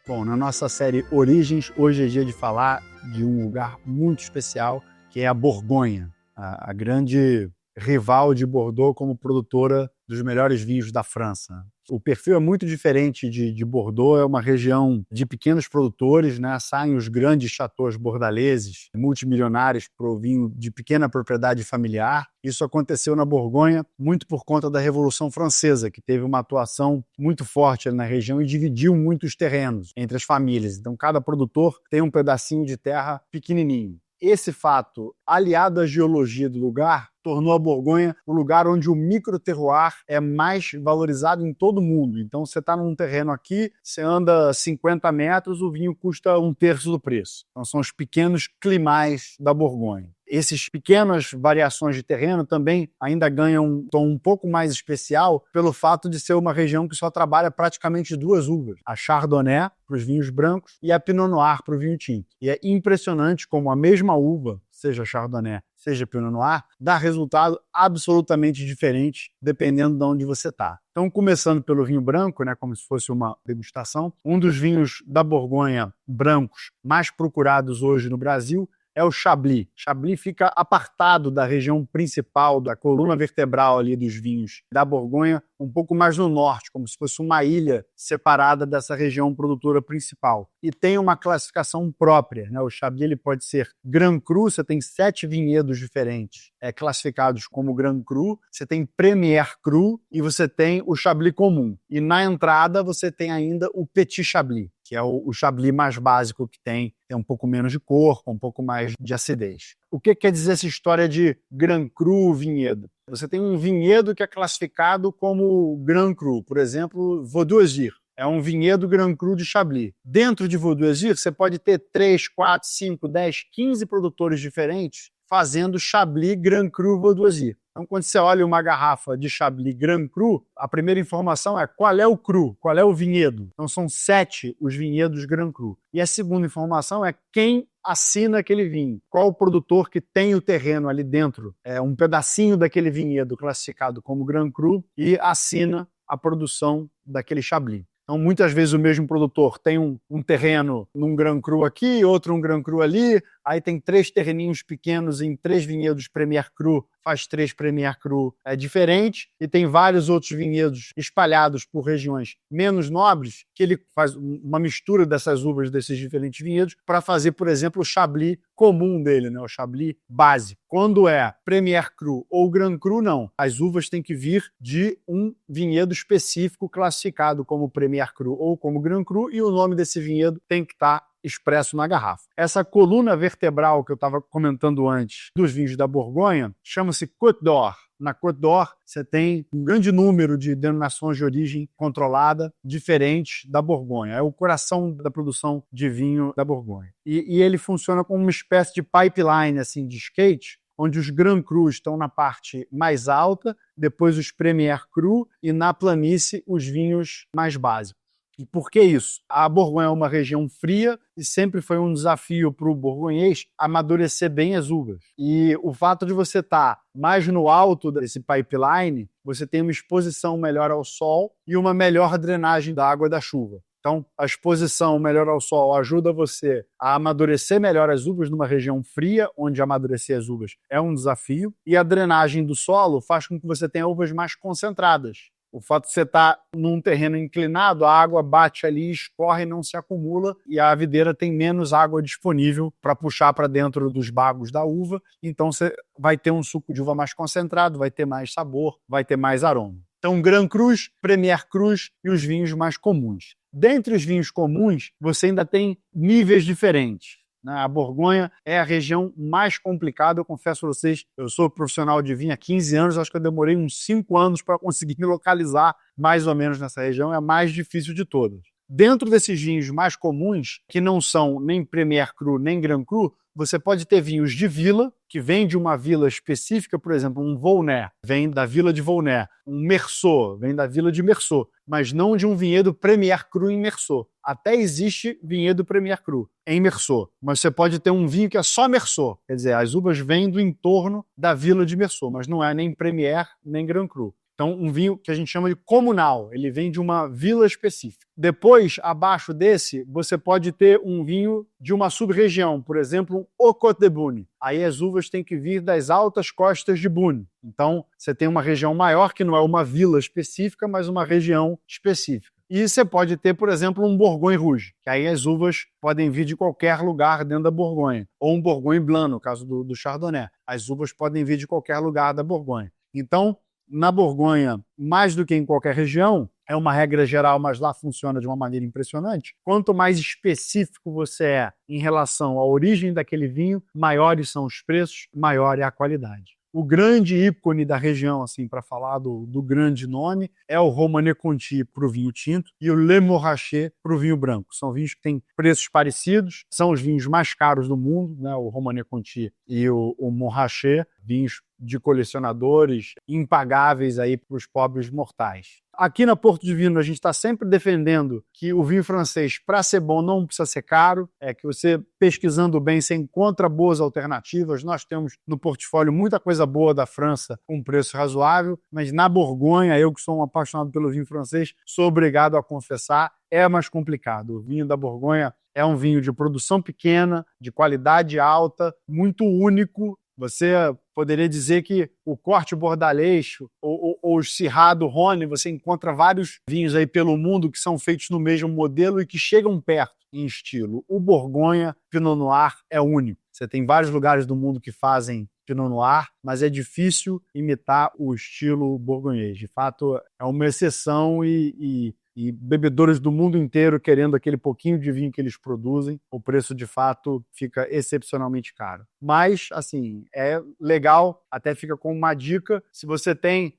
Bom, na nossa série Origens, hoje é dia de falar de um lugar muito especial, que é a Borgonha, a grande rival de Bordeaux como produtora dos melhores vinhos da França. O perfil é muito diferente de Bordeaux, é uma região de pequenos produtores, né? Saem os grandes chateaus bordaleses, multimilionários para o vinho de pequena propriedade familiar. Isso aconteceu na Borgonha muito por conta da Revolução Francesa, que teve uma atuação muito forte na região e dividiu muitos terrenos entre as famílias. Então, cada produtor tem um pedacinho de terra pequenininho. Esse fato, aliado à geologia do lugar, tornou a Borgonha o lugar onde o microterroir é mais valorizado em todo o mundo. Então, você está num terreno aqui, você anda 50 metros, o vinho custa um terço do preço. Então, são os pequenos climais da Borgonha. Essas pequenas variações de terreno também ainda ganham um tom um pouco mais especial pelo fato de ser uma região que só trabalha praticamente duas uvas, a Chardonnay para os vinhos brancos e a Pinot Noir para o vinho tinto. E é impressionante como a mesma uva, seja Chardonnay, seja Pinot Noir, dá resultado absolutamente diferente dependendo de onde você está. Então, começando pelo vinho branco, né, como se fosse uma degustação, um dos vinhos da Borgonha brancos mais procurados hoje no Brasil é o Chablis. Chablis fica apartado da região principal, da coluna vertebral ali dos vinhos da Borgonha, um pouco mais no norte, como se fosse uma ilha separada dessa região produtora principal. E tem uma classificação própria, né? O Chablis ele pode ser Grand Cru, você tem 7 vinhedos diferentes classificados como Grand Cru, você tem Premier Cru e você tem o Chablis comum. E na entrada você tem ainda o Petit Chablis, que é o Chablis mais básico que tem um pouco menos de cor, um pouco mais de acidez. O que quer dizer essa história de Grand Cru vinhedo? Você tem um vinhedo que é classificado como Grand Cru, por exemplo, Vaudoisir. É um vinhedo Grand Cru de Chablis. Dentro de Vaudoisir, você pode ter 3, 4, 5, 10, 15 produtores diferentes fazendo Chablis Grand Cru Vaudoisir. Então, quando você olha uma garrafa de Chablis Grand Cru, a primeira informação é qual é o cru, qual é o vinhedo. Então, são 7 os vinhedos Grand Cru. E a segunda informação é quem assina aquele vinho. Qual o produtor que tem o terreno ali dentro, um pedacinho daquele vinhedo classificado como Grand Cru e assina a produção daquele Chablis. Então, muitas vezes o mesmo produtor tem um terreno num Grand Cru aqui, outro um Grand Cru ali, aí tem 3 terreninhos pequenos em 3 vinhedos Premier Cru, faz 3 Premier Cru diferentes, e tem vários outros vinhedos espalhados por regiões menos nobres, que ele faz uma mistura dessas uvas desses diferentes vinhedos para fazer, por exemplo, o Chablis comum dele, né? O Chablis básico. Quando é Premier Cru ou Grand Cru, não. As uvas têm que vir de um vinhedo específico classificado como Premier Cru ou como Grand Cru, e o nome desse vinhedo tem que estar expresso na garrafa. Essa coluna vertebral que eu estava comentando antes dos vinhos da Borgonha chama-se Côte d'Or. Na Côte d'Or, você tem um grande número de denominações de origem controlada diferentes da Borgonha. É o coração da produção de vinho da Borgonha. E ele funciona como uma espécie de pipeline assim, de skate, onde os Grand Crus estão na parte mais alta, depois os Premier Cru e na planície os vinhos mais básicos. E por que isso? A Borgonha é uma região fria e sempre foi um desafio para o borgonhês amadurecer bem as uvas. E o fato de você estar mais no alto desse pipeline, você tem uma exposição melhor ao sol e uma melhor drenagem da água da chuva. Então, a exposição melhor ao sol ajuda você a amadurecer melhor as uvas numa região fria, onde amadurecer as uvas é um desafio, e a drenagem do solo faz com que você tenha uvas mais concentradas. O fato de você estar num terreno inclinado, a água bate ali, escorre e não se acumula, e a videira tem menos água disponível para puxar para dentro dos bagos da uva, então você vai ter um suco de uva mais concentrado, vai ter mais sabor, vai ter mais aroma. Então, Grand Crus, Premier Crus e os vinhos mais comuns. Dentre os vinhos comuns, você ainda tem níveis diferentes. A Borgonha é a região mais complicada, eu confesso a vocês, eu sou profissional de vinho há 15 anos, acho que eu demorei uns 5 anos para conseguir me localizar mais ou menos nessa região, é a mais difícil de todas. Dentro desses vinhos mais comuns, que não são nem Premier Cru nem Grand Cru, você pode ter vinhos de vila, que vem de uma vila específica, por exemplo, um Volnay, vem da vila de Volnay, um Meursault, vem da vila de Meursault, mas não de um vinhedo Premier Cru em Meursault. Até existe vinhedo Premier Cru em Meursault, mas você pode ter um vinho que é só Meursault, quer dizer, as uvas vêm do entorno da vila de Meursault, mas não é nem Premier nem Grand Cru. Então, um vinho que a gente chama de comunal, ele vem de uma vila específica. Depois, abaixo desse, você pode ter um vinho de uma sub-região, por exemplo, um Haut Côte de Beaune. Aí as uvas têm que vir das altas costas de Beaune. Então, você tem uma região maior, que não é uma vila específica, mas uma região específica. E você pode ter, por exemplo, um Bourgogne Rouge, que aí as uvas podem vir de qualquer lugar dentro da Borgonha. Ou um Bourgogne Blanc, no caso do Chardonnay. As uvas podem vir de qualquer lugar da Borgonha. Então, na Borgonha, mais do que em qualquer região, é uma regra geral, mas lá funciona de uma maneira impressionante. Quanto mais específico você é em relação à origem daquele vinho, maiores são os preços, maior é a qualidade. O grande ícone da região, assim, para falar do grande nome, é o Romanée Conti para o vinho tinto e o Le Montrachet para o vinho branco. São vinhos que têm preços parecidos, são os vinhos mais caros do mundo, né? O Romanée Conti e o Montrachet, vinhos de colecionadores impagáveis aí para os pobres mortais. Aqui na Porto de Vinho a gente está sempre defendendo que o vinho francês, para ser bom, não precisa ser caro, é que você, pesquisando bem, você encontra boas alternativas. Nós temos no portfólio muita coisa boa da França com preço razoável, mas na Borgonha, eu que sou um apaixonado pelo vinho francês, sou obrigado a confessar, é mais complicado. O vinho da Borgonha é um vinho de produção pequena, de qualidade alta, muito único. Você poderia dizer que o corte bordalês ou o Syrah do Rhône, você encontra vários vinhos aí pelo mundo que são feitos no mesmo modelo e que chegam perto em estilo. O Borgonha Pinot Noir é único. Você tem vários lugares do mundo que fazem Pinot Noir, mas é difícil imitar o estilo borgonhês. De fato, é uma exceção e bebedores do mundo inteiro querendo aquele pouquinho de vinho que eles produzem, o preço de fato fica excepcionalmente caro. Mas, assim, é legal, até fica com uma dica, se você tem,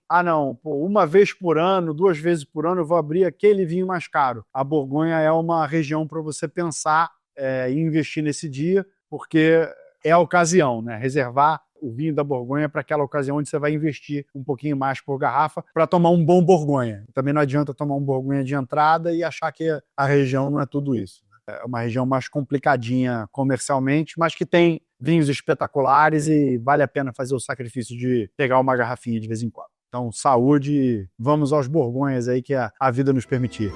uma vez por ano, 2 vezes por ano eu vou abrir aquele vinho mais caro. A Borgonha é uma região para você pensar e investir nesse dia, porque é a ocasião, né? Reservar o vinho da Borgonha para aquela ocasião onde você vai investir um pouquinho mais por garrafa para tomar um bom Borgonha. Também não adianta tomar um Borgonha de entrada e achar que a região não é tudo isso. É uma região mais complicadinha comercialmente, mas que tem vinhos espetaculares e vale a pena fazer o sacrifício de pegar uma garrafinha de vez em quando. Então, saúde e vamos aos Borgonhas aí que a vida nos permitir.